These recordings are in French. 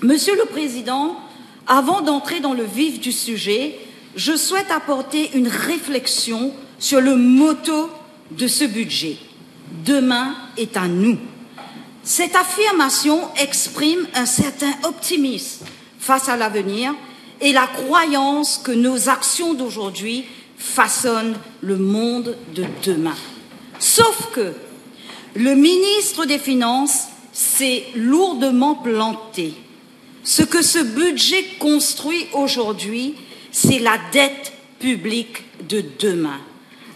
Monsieur le Président, avant d'entrer dans le vif du sujet, je souhaite apporter une réflexion sur le motto de ce budget. Demain est à nous. Cette affirmation exprime un certain optimisme face à l'avenir et la croyance que nos actions d'aujourd'hui façonnent le monde de demain. Sauf que le ministre des Finances s'est lourdement planté. Ce que ce budget construit aujourd'hui, c'est la dette publique de demain.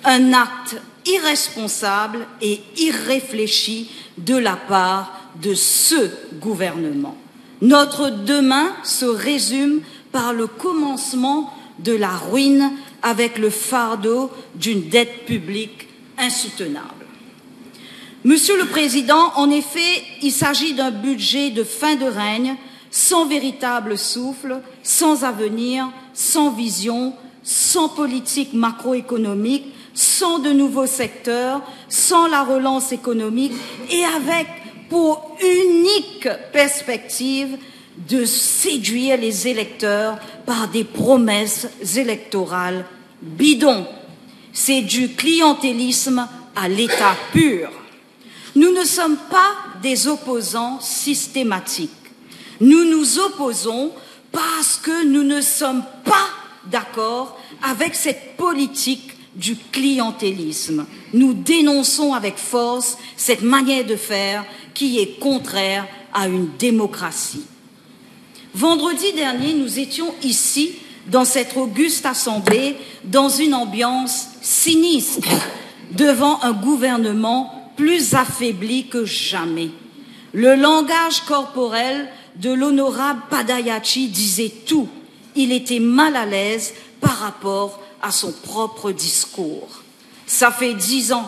Un acte irresponsable et irréfléchi de la part de ce gouvernement. Notre demain se résume par le commencement de la ruine avec le fardeau d'une dette publique insoutenable. Monsieur le Président, en effet, il s'agit d'un budget de fin de règne, sans véritable souffle, sans avenir, sans vision, sans politique macroéconomique, sans de nouveaux secteurs, sans la relance économique et avec pour unique perspective de séduire les électeurs par des promesses électorales bidons. C'est du clientélisme à l'état pur. Nous ne sommes pas des opposants systématiques. Nous nous opposons parce que nous ne sommes pas d'accord avec cette politique du clientélisme. Nous dénonçons avec force cette manière de faire qui est contraire à une démocratie. Vendredi dernier, nous étions ici, dans cette auguste assemblée, dans une ambiance sinistre, devant un gouvernement plus affaibli que jamais. Le langage corporel de l'honorable Padayachi disait tout. Il était mal à l'aise par rapport à son propre discours. Ça fait 10 ans.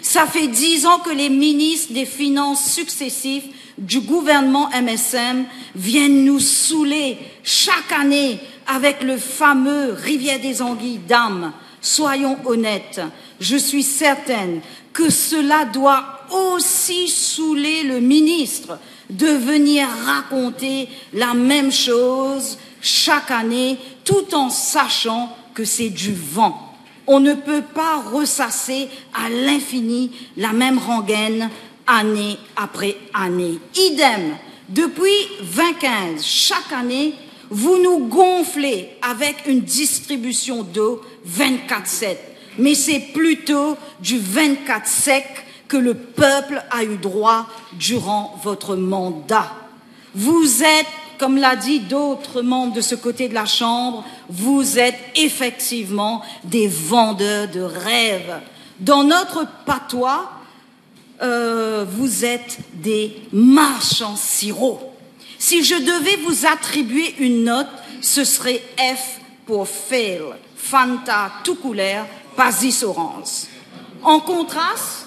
Ça fait 10 ans que les ministres des Finances successifs du gouvernement MSM viennent nous saouler chaque année avec le fameux Rivière des Anguilles d'âme. Soyons honnêtes, je suis certaine que cela doit aussi saouler le ministre de venir raconter la même chose chaque année, tout en sachant que c'est du vent. On ne peut pas ressasser à l'infini la même rengaine année après année. Idem, depuis 2015, chaque année, vous nous gonflez avec une distribution d'eau 24/7. Mais c'est plutôt du 24 sec que le peuple a eu droit durant votre mandat. Vous êtes, comme l'a dit d'autres membres de ce côté de la Chambre, vous êtes effectivement des vendeurs de rêves. Dans notre patois, vous êtes des marchands sirop. Si je devais vous attribuer une note, ce serait F pour fail, Fanta tout couleur, Pasis orange. En contraste,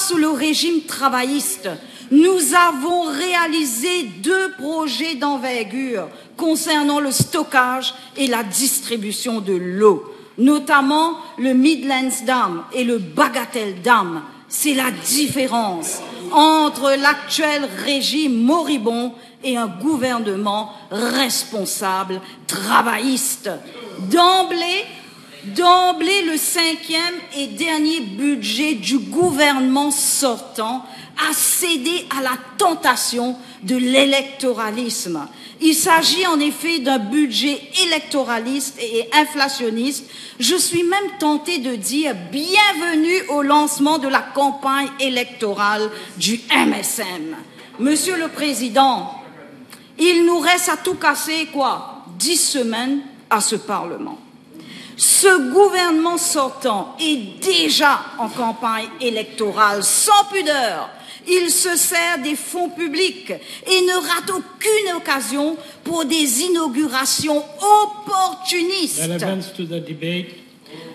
sous le régime travailliste, nous avons réalisé 2 projets d'envergure concernant le stockage et la distribution de l'eau, notamment le Midlands Dam et le Bagatelle Dam. C'est la différence entre l'actuel régime moribond et un gouvernement responsable travailliste. D'emblée, le 5e et dernier budget du gouvernement sortant a cédé à la tentation de l'électoralisme. Il s'agit en effet d'un budget électoraliste et inflationniste. Je suis même tentée de dire bienvenue au lancement de la campagne électorale du MSM. Monsieur le Président, il nous reste à tout casser, 10 semaines à ce Parlement. Ce gouvernement sortant est déjà en campagne électorale sans pudeur. Il se sert des fonds publics et ne rate aucune occasion pour des inaugurations opportunistes.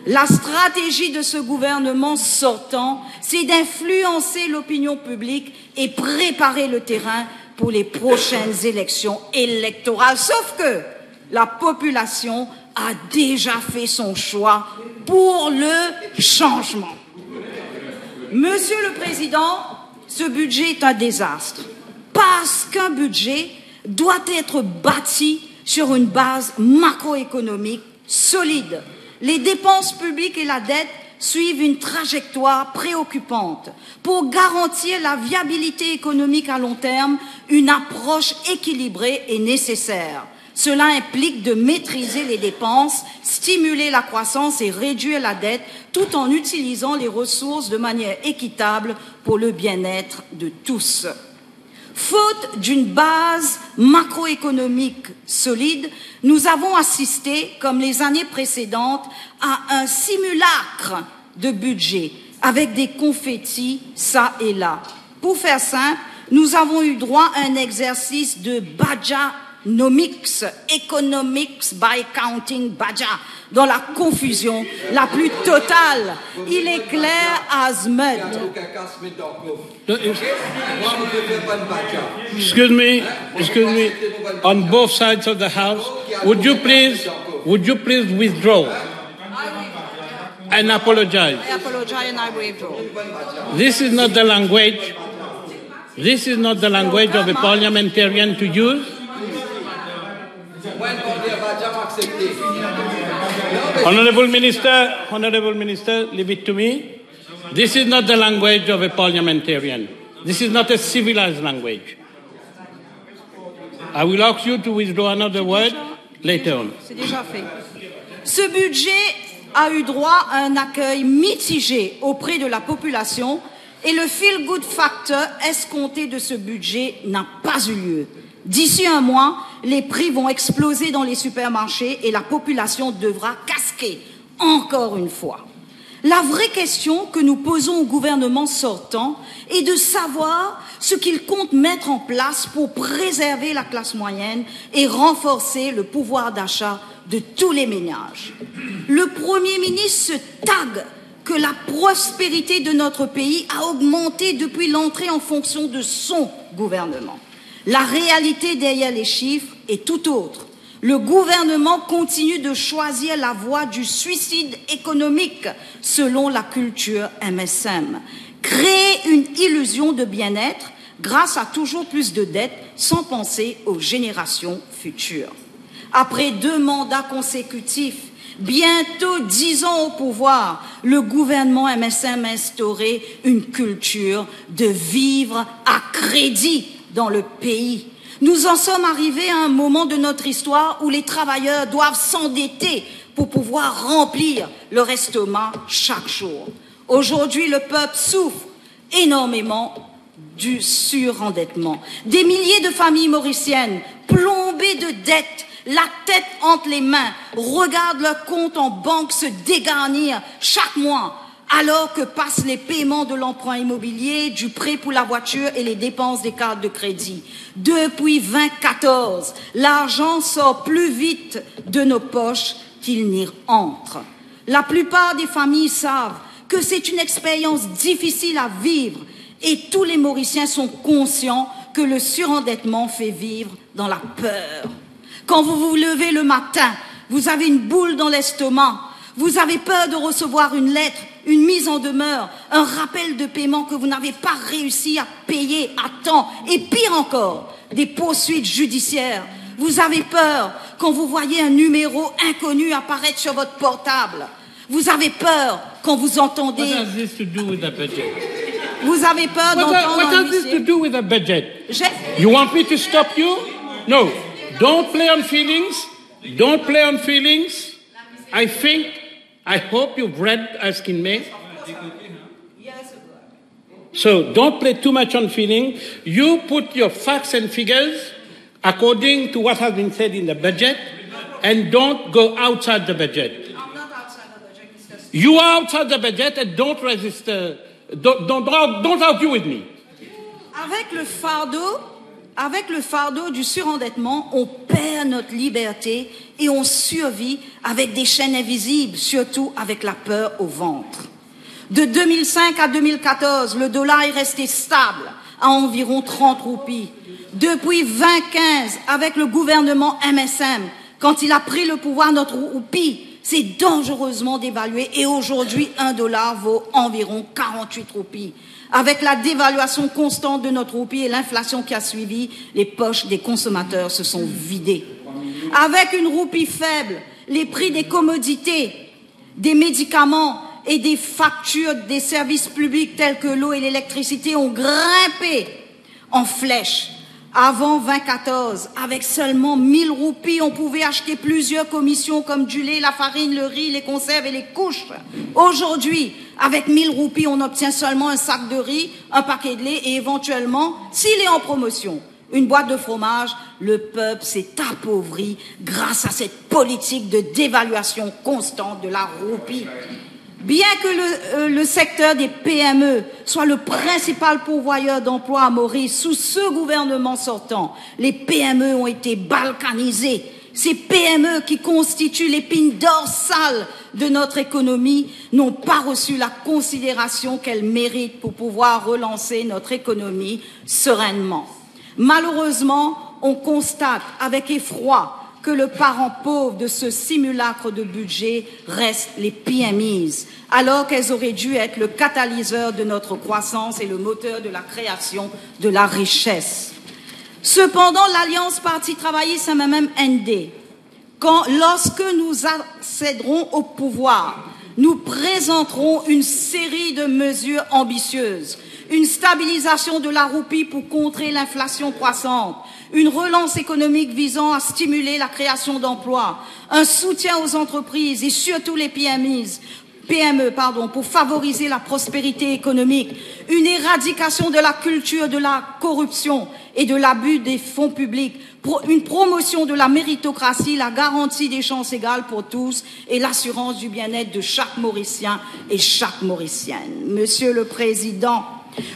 La stratégie de ce gouvernement sortant, c'est d'influencer l'opinion publique et préparer le terrain pour les prochaines élections électorales. Sauf que la population a déjà fait son choix pour le changement. Monsieur le Président, ce budget est un désastre. Parce qu'un budget doit être bâti sur une base macroéconomique solide. Les dépenses publiques et la dette suivent une trajectoire préoccupante. Pour garantir la viabilité économique à long terme, une approche équilibrée est nécessaire. Cela implique de maîtriser les dépenses, stimuler la croissance et réduire la dette, tout en utilisant les ressources de manière équitable pour le bien-être de tous. Faute d'une base macroéconomique solide, nous avons assisté, comme les années précédentes, à un simulacre de budget avec des confettis ça et là. Pour faire simple, nous avons eu droit à un exercice de Badjanomics, Economics by Counting Badja, dans la confusion la plus totale. Il est clair as mud. Excuse me, on both sides of the house, would you please withdraw and apologize? I apologize and I withdraw. This is not the language. This is not the language of a parliamentarian to use. Honorable Minister, leave it to me. This is not the language of a parliamentarian. This is not a civilized language. I will ask you to withdraw another word later on. C'est déjà fait. Ce budget a eu droit à un accueil mitigé auprès de la population et le feel-good factor escompté de ce budget n'a pas eu lieu. D'ici un mois, les prix vont exploser dans les supermarchés et la population devra casquer encore une fois. La vraie question que nous posons au gouvernement sortant est de savoir ce qu'il compte mettre en place pour préserver la classe moyenne et renforcer le pouvoir d'achat de tous les ménages. Le Premier ministre se targue que la prospérité de notre pays a augmenté depuis l'entrée en fonction de son gouvernement. La réalité derrière les chiffres est tout autre. Le gouvernement continue de choisir la voie du suicide économique selon la culture MSM. Créer une illusion de bien-être grâce à toujours plus de dettes sans penser aux générations futures. Après 2 mandats consécutifs, bientôt 10 ans au pouvoir, le gouvernement MSM a instauré une culture de vivre à crédit dans le pays. Nous en sommes arrivés à un moment de notre histoire où les travailleurs doivent s'endetter pour pouvoir remplir leur estomac chaque jour. Aujourd'hui, le peuple souffre énormément du surendettement. Des milliers de familles mauriciennes, plombées de dettes, la tête entre les mains, regardent leur compte en banque se dégarnir chaque mois, alors que passent les paiements de l'emprunt immobilier, du prêt pour la voiture et les dépenses des cartes de crédit. Depuis 2014, l'argent sort plus vite de nos poches qu'il n'y entre. La plupart des familles savent que c'est une expérience difficile à vivre et tous les Mauriciens sont conscients que le surendettement fait vivre dans la peur. Quand vous vous levez le matin, vous avez une boule dans l'estomac, vous avez peur de recevoir une lettre, une mise en demeure, un rappel de paiement que vous n'avez pas réussi à payer à temps, et pire encore, des poursuites judiciaires. Vous avez peur quand vous voyez un numéro inconnu apparaître sur votre portable. Vous avez peur quand vous entendez... What has this to do with the budget? Vous avez peur d'entendre... What has this to do with the budget? J'ai... You want me to stop you? No. Don't play on feelings. Don't play on feelings. I hope you've read Asking Me. So don't play too much on feeling. You put your facts and figures according to what has been said in the budget and don't go outside the budget. I'm not outside the budget, Mr. Speaker. You are outside the budget and don't resist. Don't argue with me. Avec le fardeau du surendettement, on perd notre liberté et on survit avec des chaînes invisibles, surtout avec la peur au ventre. De 2005 à 2014, le dollar est resté stable à environ 30 roupies. Depuis 2015, avec le gouvernement MSM, quand il a pris le pouvoir, notre roupie C'est dangereusement dévalué et aujourd'hui, 1 dollar vaut environ 48 roupies. Avec la dévaluation constante de notre roupie et l'inflation qui a suivi, les poches des consommateurs se sont vidées. Avec une roupie faible, les prix des commodités, des médicaments et des factures des services publics tels que l'eau et l'électricité ont grimpé en flèche. Avant 2014, avec seulement 1000 roupies, on pouvait acheter plusieurs commissions comme du lait, la farine, le riz, les conserves et les couches. Aujourd'hui, avec 1000 roupies, on obtient seulement un sac de riz, un paquet de lait et éventuellement, s'il est en promotion, une boîte de fromage. Le peuple s'est appauvri grâce à cette politique de dévaluation constante de la roupie. Bien que le secteur des PME soit le principal pourvoyeur d'emplois à Maurice, sous ce gouvernement sortant, les PME ont été balkanisées. Ces PME qui constituent l'épine dorsale de notre économie n'ont pas reçu la considération qu'elles méritent pour pouvoir relancer notre économie sereinement. Malheureusement, on constate avec effroi que le parent pauvre de ce simulacre de budget reste les PMEs, alors qu'elles auraient dû être le catalyseur de notre croissance et le moteur de la création de la richesse. Cependant, l'Alliance Parti travailliste MMM-ND, lorsque nous accéderons au pouvoir, nous présenterons une série de mesures ambitieuses, une stabilisation de la roupie pour contrer l'inflation croissante, une relance économique visant à stimuler la création d'emplois, un soutien aux entreprises et surtout les PME, pour favoriser la prospérité économique, une éradication de la culture de la corruption et de l'abus des fonds publics, une promotion de la méritocratie, la garantie des chances égales pour tous et l'assurance du bien-être de chaque Mauricien et chaque Mauricienne. Monsieur le Président,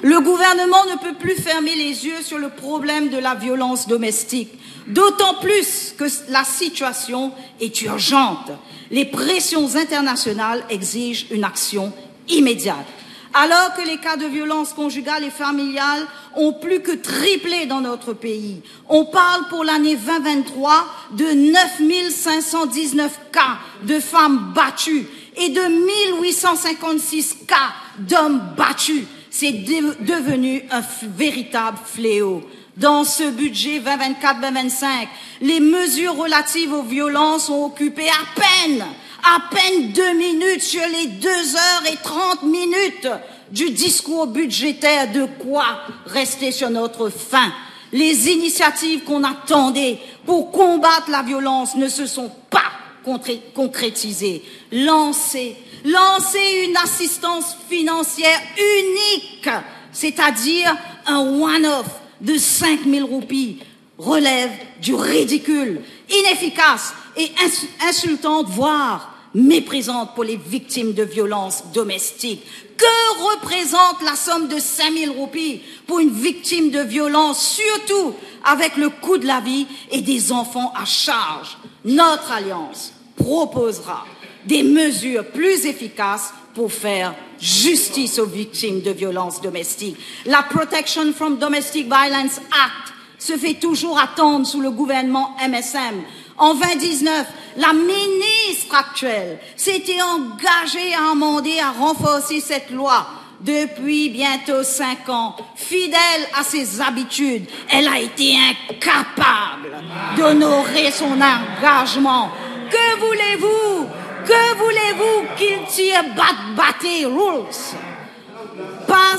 le gouvernement ne peut plus fermer les yeux sur le problème de la violence domestique, d'autant plus que la situation est urgente. Les pressions internationales exigent une action immédiate. Alors que les cas de violence conjugale et familiale ont plus que triplé dans notre pays, on parle pour l'année 2023 de 9519 cas de femmes battues et de 1856 cas d'hommes battus. C'est devenu un véritable fléau. Dans ce budget 2024-2025, les mesures relatives aux violences ont occupé à peine 2 minutes sur les 2h30 du discours budgétaire. De quoi rester sur notre faim. Les initiatives qu'on attendait pour combattre la violence ne se sont pas concrétisées. Lancer une assistance financière unique, c'est-à-dire un one-off de 5000 roupies, relève du ridicule, inefficace et insultante, voire méprisante pour les victimes de violences domestiques. Que représente la somme de 5000 roupies pour une victime de violence, surtout avec le coût de la vie et des enfants à charge? Notre alliance proposera des mesures plus efficaces pour faire justice aux victimes de violences domestiques. La Protection from Domestic Violence Act se fait toujours attendre sous le gouvernement MSM. En 2019, la ministre actuelle s'était engagée à amender, à renforcer cette loi. Depuis bientôt 5 ans, fidèle à ses habitudes, elle a été incapable d'honorer son engagement. Que voulez-vous? Que voulez-vous qu'il tire Batty Rules? Pas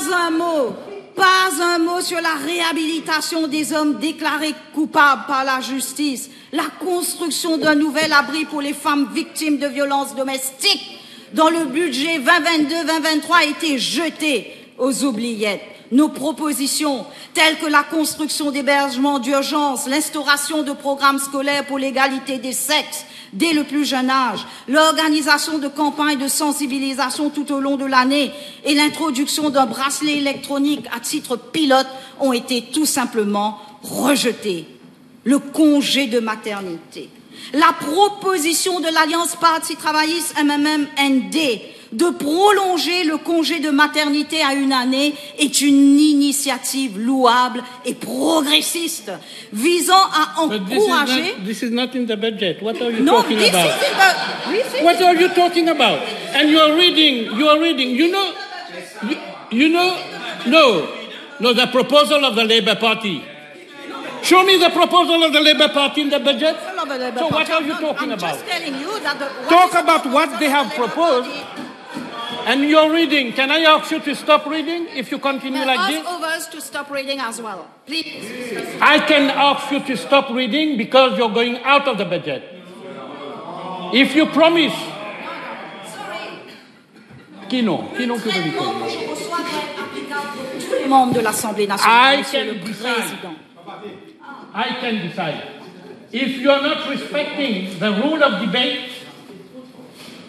un mot sur la réhabilitation des hommes déclarés coupables par la justice, la construction d'un nouvel abri pour les femmes victimes de violences domestiques, dont le budget 2022-2023 a été jeté aux oubliettes. Nos propositions, telles que la construction d'hébergements d'urgence, l'instauration de programmes scolaires pour l'égalité des sexes dès le plus jeune âge, l'organisation de campagnes de sensibilisation tout au long de l'année et l'introduction d'un bracelet électronique à titre pilote ont été tout simplement rejetés. Le congé de maternité. La proposition de l'Alliance Parti travailliste MMM-ND de prolonger le congé de maternité à 1 année est une initiative louable et progressiste visant à encourager... This is not in the budget. What are you No, talking this about? is in the... What are you talking about? And you are reading, no, the proposal of the Labour Party. Show me the proposal of the Labour Party in the budget. So what are you talking about? I'm just telling you that Talk about what they have proposed. And you're reading. Can I ask you to stop reading if you continue like this? Ask others to stop reading as well, please. I can ask you to stop reading because you're going out of the budget. If you promise... Qui non que vous dites? Tous les membres de l'Assemblée nationale, Monsieur le Président. Président. I can decide. If you are not respecting the rule of debate,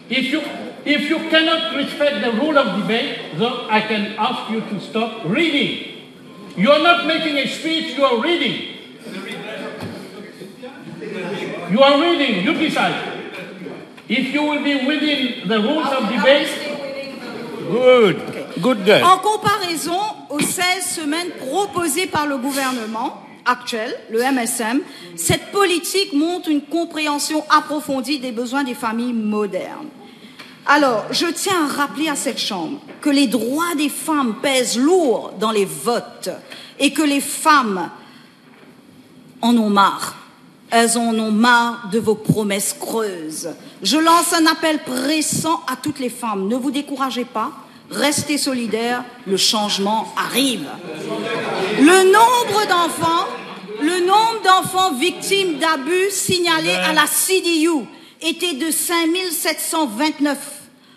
if you cannot respect the rule of debate, then I can ask you to stop reading. You are not making a speech, you are reading. You are reading, you decide. If you will be within the rules of debate, good girl. En comparaison aux 16 semaines proposées par le gouvernement actuel, le MSM, cette politique montre une compréhension approfondie des besoins des familles modernes. Alors, je tiens à rappeler à cette Chambre que les droits des femmes pèsent lourd dans les votes et que les femmes en ont marre. Elles en ont marre de vos promesses creuses. Je lance un appel pressant à toutes les femmes. Ne vous découragez pas, restez solidaires, le changement arrive. Le nombre d'enfants victimes d'abus signalés à la CDU était de 5729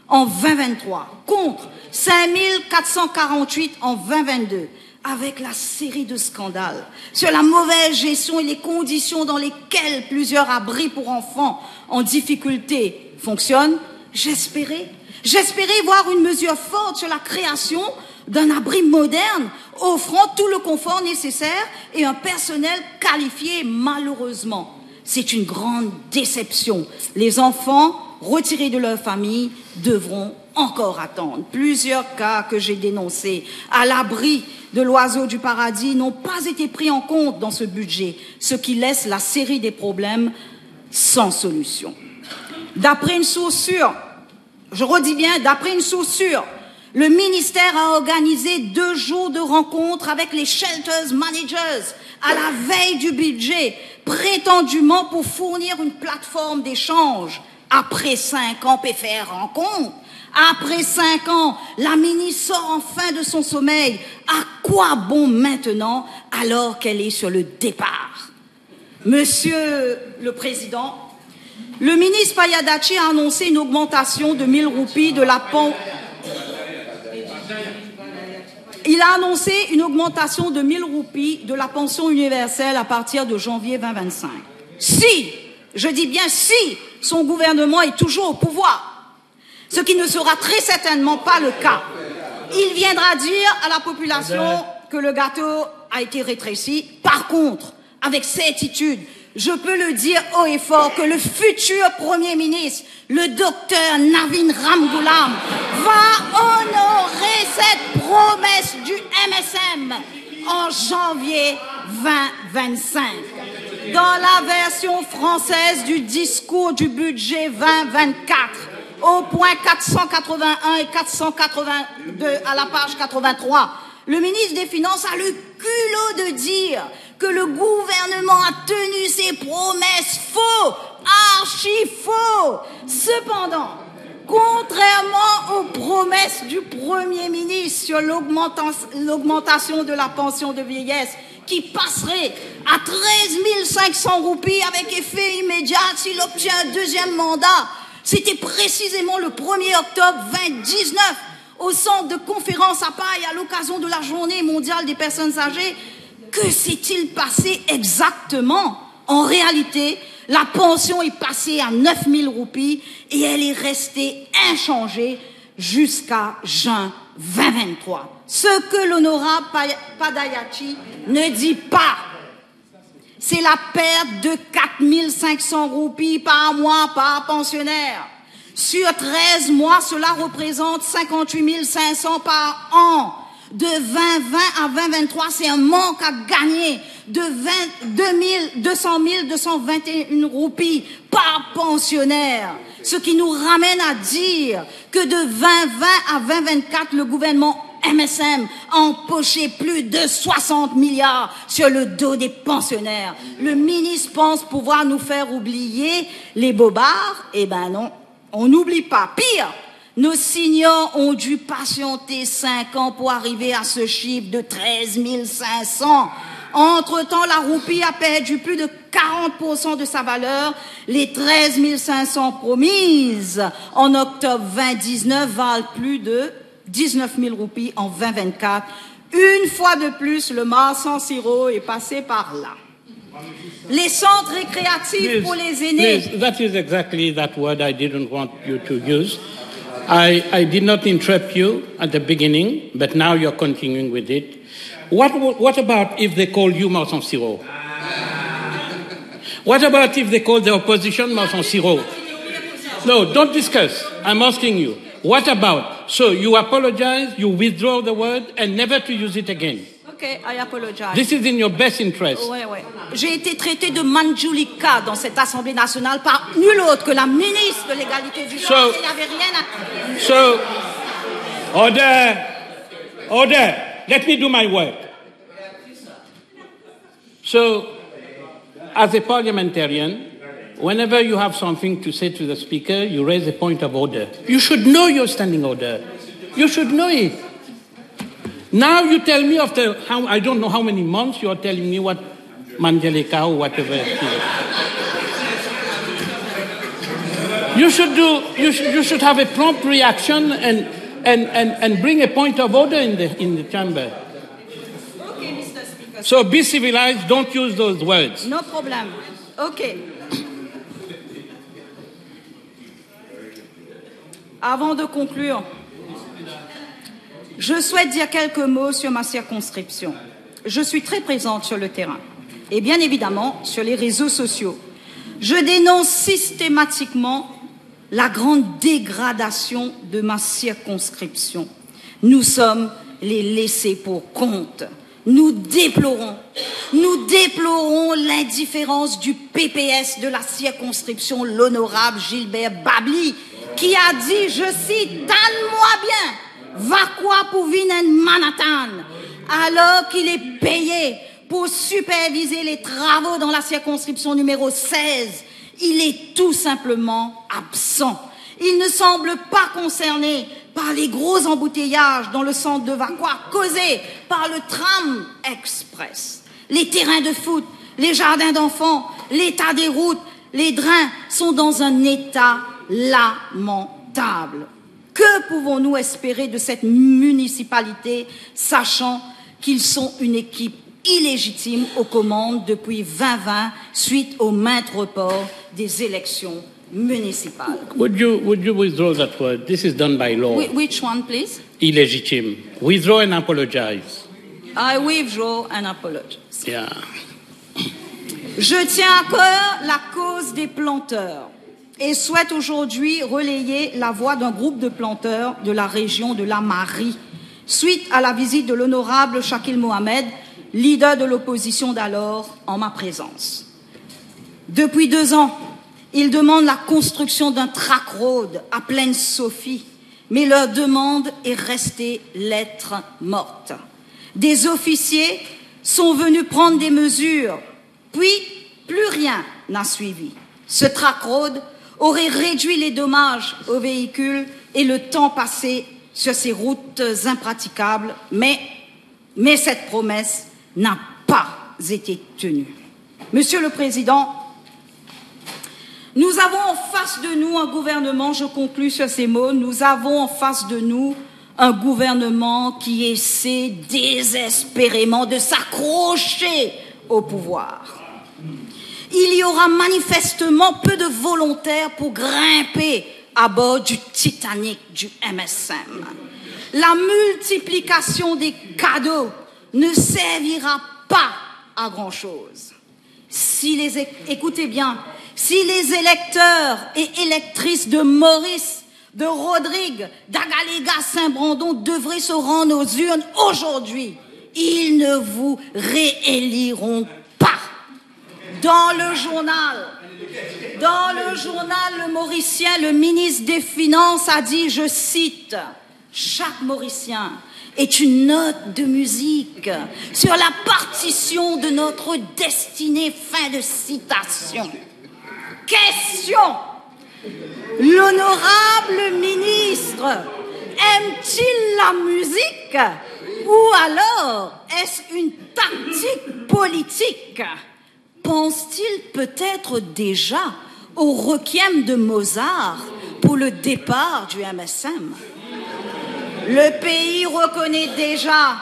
en 2023, contre 5448 en 2022. Avec la série de scandales sur la mauvaise gestion et les conditions dans lesquelles plusieurs abris pour enfants en difficulté fonctionnent, j'espérais voir une mesure forte sur la création d'un abri moderne offrant tout le confort nécessaire et un personnel qualifié. Malheureusement, c'est une grande déception. Les enfants retirés de leur famille devront encore attendre. Plusieurs cas que j'ai dénoncés à l'abri de l'oiseau du paradis n'ont pas été pris en compte dans ce budget, ce qui laisse la série des problèmes sans solution. D'après une source sûre, je redis bien, d'après une source sûre, le ministère a organisé 2 jours de rencontres avec les shelters managers à la veille du budget, prétendument pour fournir une plateforme d'échange. Après 5 ans, PFR rencontre. Après 5 ans, la ministre sort enfin de son sommeil. À quoi bon maintenant, alors qu'elle est sur le départ? Monsieur le Président, le ministre Payadachi a annoncé une augmentation de 1000 roupies de la pension. Il a annoncé une augmentation de 1000 roupies de la pension universelle à partir de janvier 2025. Si, je dis bien si, son gouvernement est toujours au pouvoir, ce qui ne sera très certainement pas le cas. Il viendra dire à la population que le gâteau a été rétréci. Par contre, avec certitude, je peux le dire haut et fort que le futur Premier ministre, le docteur Navin Ramgoolam, va honorer cette promesse du MSM en janvier 2025. Dans la version française du discours du budget 2024, au point 481 et 482 à la page 83, le ministre des Finances a le culot de dire que le gouvernement a tenu ses promesses. Faux, archi faux. Cependant, contrairement aux promesses du Premier ministre sur l'augmentation de la pension de vieillesse, qui passerait à 13 500 roupies avec effet immédiat s'il obtient un 2e mandat, c'était précisément le 1er octobre 2019, au centre de conférence à Paille, à l'occasion de la Journée mondiale des personnes âgées. Que s'est-il passé exactement? En réalité, la pension est passée à 9 000 roupies et elle est restée inchangée jusqu'à juin 2023. Ce que l'honorable Payadachi ne dit pas, c'est la perte de 4 500 roupies par mois par pensionnaire. Sur 13 mois, cela représente 58 500 par an. De 2020 à 2023, c'est un manque à gagner de 200 221 roupies par pensionnaire. Ce qui nous ramène à dire que de 2020 à 2024, le gouvernement MSM a empoché plus de 60 milliards sur le dos des pensionnaires. Le ministre pense pouvoir nous faire oublier les bobards. Eh ben non, on n'oublie pas. Pire, nos seniors ont dû patienter 5 ans pour arriver à ce chiffre de 13 500. Entre-temps, la roupie a perdu plus de 40% de sa valeur. Les 13 500 promises en octobre 2019 valent plus de 19 000 roupies en 2024. Une fois de plus, le Marsan Siro est passé par là. Les centres récréatifs pour les aînés. Please, that is exactly that word I didn't want you to use. I did not interrupt you at the beginning, but now you're continuing with it. What about if they call you Marsan Siro? What about if they call the opposition Marsan Siro? No, don't discuss. I'm asking you. What about? So you apologize, you withdraw the word, and never to use it again. Okay, I apologize. This is in your best interest. Ouais. J'ai été traité de Manjulika dans cette Assemblée nationale par nul autre que la ministre de l'égalité du genre. Il n'y avait rien à... So, order. Let me do my work. So, as a parliamentarian, whenever you have something to say to the speaker, you raise a point of order. You should know your standing order. You should know it. Now you tell me after I don't know how many months you are telling me what Manjalika or whatever it is. You should have a prompt reaction and bring a point of order in the chamber. Okay, Mr. Speaker. So be civilized, don't use those words. No problem. Okay. Avant de conclure, je souhaite dire quelques mots sur ma circonscription. Je suis très présente sur le terrain et bien évidemment sur les réseaux sociaux. Je dénonce systématiquement la grande dégradation de ma circonscription. Nous sommes les laissés pour compte. Nous déplorons l'indifférence du PPS de la circonscription, l'honorable Gilbert Babli, qui a dit, je cite, « Tanne-moi bien !» Va quoi pour venir Manhattan alors qu'il est payé pour superviser les travaux dans la circonscription numéro 16. Il est tout simplement absent. Il ne semble pas concerné par les gros embouteillages dans le centre de Vakwa causés par le tram express. Les terrains de foot, les jardins d'enfants, l'état des routes, les drains sont dans un état lamentable. Que pouvons-nous espérer de cette municipalité, sachant qu'ils sont une équipe illégitime aux commandes depuis 2020 suite aux maintes reports des élections municipales? Would you withdraw that word? This is done by law. Which one, please? Illegitimate. Withdraw and apologize. I withdraw and apologize. Yeah. Je tiens à cœur la cause des planteurs et souhaite aujourd'hui relayer la voix d'un groupe de planteurs de la région de la Marie, suite à la visite de l'honorable Shakil Mohamed, leader de l'opposition d'alors, en ma présence. Depuis 2 ans, ils demandent la construction d'un track road à Plaine Sophie, mais leur demande est restée lettre morte. Des officiers sont venus prendre des mesures, puis plus rien n'a suivi. Ce track road aurait réduit les dommages aux véhicules et le temps passé sur ces routes impraticables, mais cette promesse n'a pas été tenue. Monsieur le Président, nous avons en face de nous un gouvernement, je conclus sur ces mots, nous avons en face de nous un gouvernement qui essaie désespérément de s'accrocher au pouvoir. Il y aura manifestement peu de volontaires pour grimper à bord du Titanic du MSM. La multiplication des cadeaux ne servira pas à grand-chose. Écoutez bien, si les électeurs et électrices de Maurice, de Rodrigue, d'Agaléga, Saint-Brandon devraient se rendre aux urnes aujourd'hui, ils ne vous rééliront pas. Dans le journal Le Mauricien, le ministre des Finances a dit, je cite, « Chaque Mauricien est une note de musique sur la partition de notre destinée. » Fin de citation. Question. L'honorable ministre aime-t-il la musique ou alors est-ce une tactique politique? Pense-t-il peut-être déjà au requiem de Mozart pour le départ du MSM? Le pays reconnaît déjà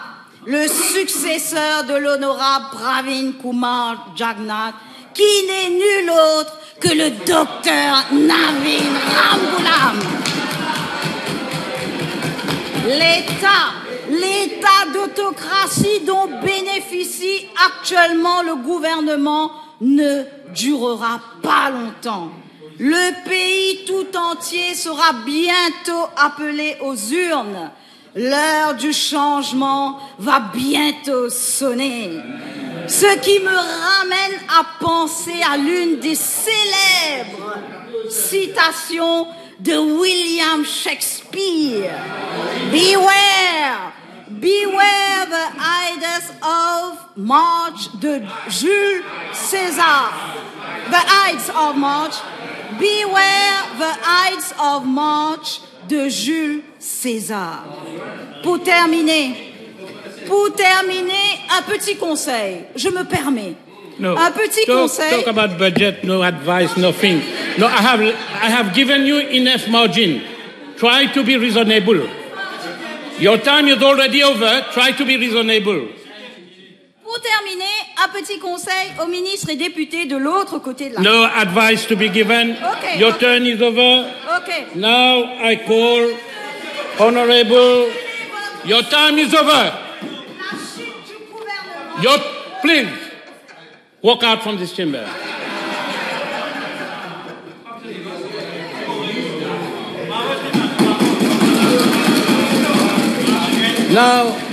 le successeur de l'honorable Pravin Kumar Jagannath, qui n'est nul autre que le docteur Navin Ramgoolam. L'état d'autocratie dont bénéficie actuellement le gouvernement ne durera pas longtemps. Le pays tout entier sera bientôt appelé aux urnes. L'heure du changement va bientôt sonner. Ce qui me ramène à penser à l'une des célèbres citations de William Shakespeare. Beware the Ides of March de Jules César. The Ides of March. Beware the Ides of March de Jules César. Pour terminer, un petit conseil. Je me permets. No. Un petit conseil. Talk about budget, no advice, nothing. No, I have given you enough margin. Try to be reasonable. Your time is already over. Try to be reasonable. Pour terminer, un petit conseil aux ministres et députés de l'autre côté de la No advice to be given. Okay, Your okay. turn is over. Okay. Now I call Honorable. Your time is over. La chute du gouvernement. Please walk out from this chamber. Now.